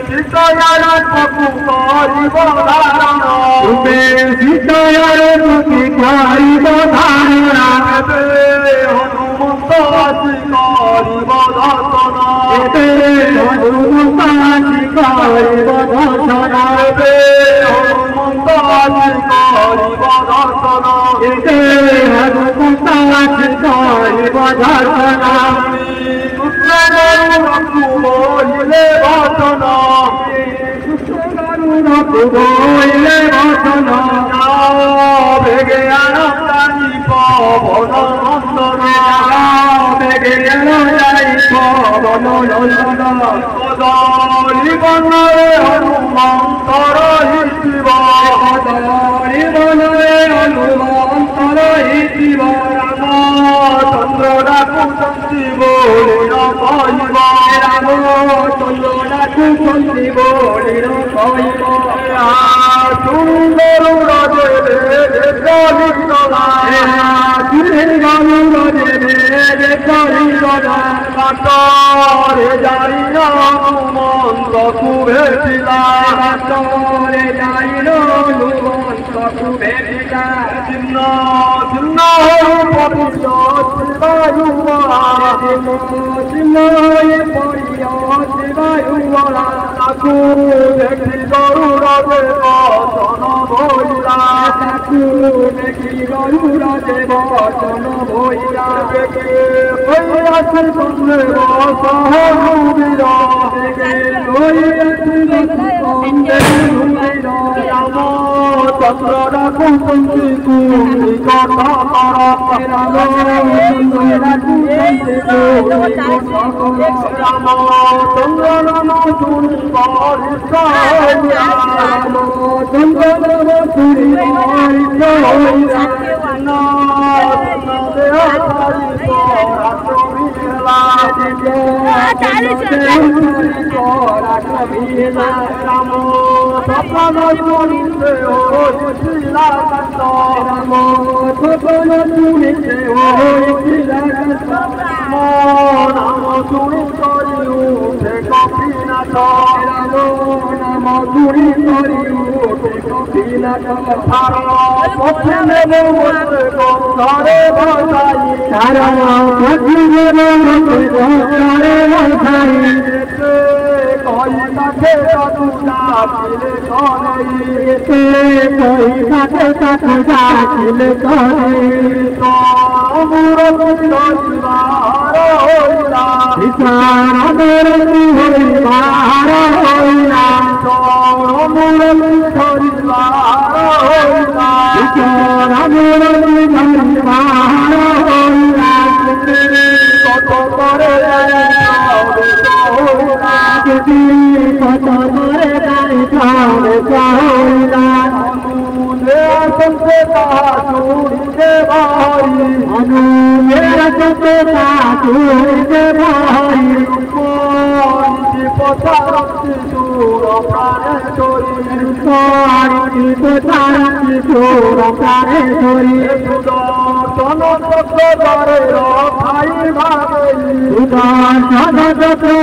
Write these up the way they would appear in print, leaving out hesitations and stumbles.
সীতায়ার প্রভু করিব ধারণ তুমি সীতায়ার প্রতি করিব ধারণ হনুমন্ত আসি করিব দর্শন হনুমন্ত আসি করিব দর্শন হনুমন্ত আসি করিব দর্শন হনুমন্ত আসি করিব দর্শন বলিলে বচন বলিলে বচন বেগে আনন্দানি পবন নন্দন বেগে যাই পবন নন্দন জীবনে হনুমন্তর শিব জীবনে হনুমন্তর শিব রামচন্দ্র ডাকুচন্দি বলিল কহিব রামচন্দ্র ডাকুচন্দি বলিল কহিব সুন্দর দেবে কলিতলা কাটরে যাইল হনুমন্ত কুভেটিলা কাটরে যাইল হনুমন্ত কুভেটিলা চিহ্ন চিহ্ন পবিত্র শিবায়ুমলা তাকু দেখি গরুর দেব তন ভৈরা তাকু দেখি গরুর দেব তন ভৈরা হইয়াছে সন্দেহ সহবীর রামচন্দ্র ডাকুচন্দি তুমি কথা রামচন্দ্র নাম শুনি রাম সপন শুনিতে হইছিলা কান্ত রাম সপন শুনিতে হইছিলা কান্ত নাম শুনি করি উঠে কপিনাথ রাম নাম শুনি করি উঠে কপিনাথ পথে নেব বসে গন্ধরে বসাই কারণ পথে নেব বসে গন্ধরে বসাই কইতাকে কাটুটা পিলে করেইতে কইতাকে কাটুটা পিলে করেইতে মুরতি হইবার হইলা বিচার হইবার হইলা মুরতি হইবার হইলা বিচার হইবার হইলা কত করে কত করে গাড়ি চাউলা সঙ্গে তাহা চুরিতে ভাই অনুমের সঙ্গে তাহা চুরিতে ভাই পথারতি চুর প্রাণে চরি পথারতি চুর প্রাণে চরি চক্রে খাই ভাবে চক্রে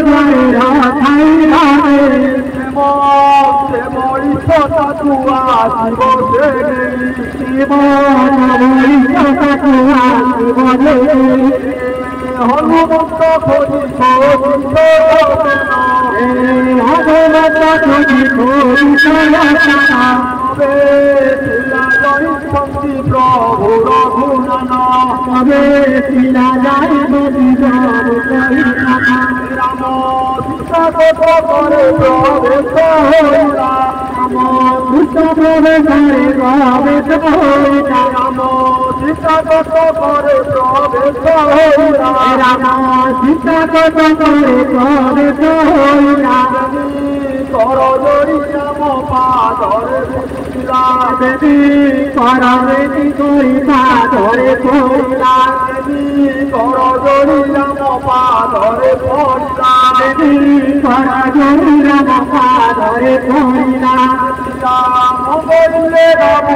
খাই ভাবে মরিষটা তুয়া শিব হনুমন্ত খোঁজি শক্তি প্রভু রঘুনান রাম সীতা কত করে প্রবেশ হইলা রাম সীতা কত করে প্রবেশ হইলা কত করে প্রবেশ হইলা কর জড়ি রাম পাদরে বিছিলা দেবী পরবেশী করি পাদরে পড়িলা কর জড়ি রাম পাদরে পড়িলা দেবী পরজড়ি রাম পাদরে পড়িলা রাম বলিলে রাম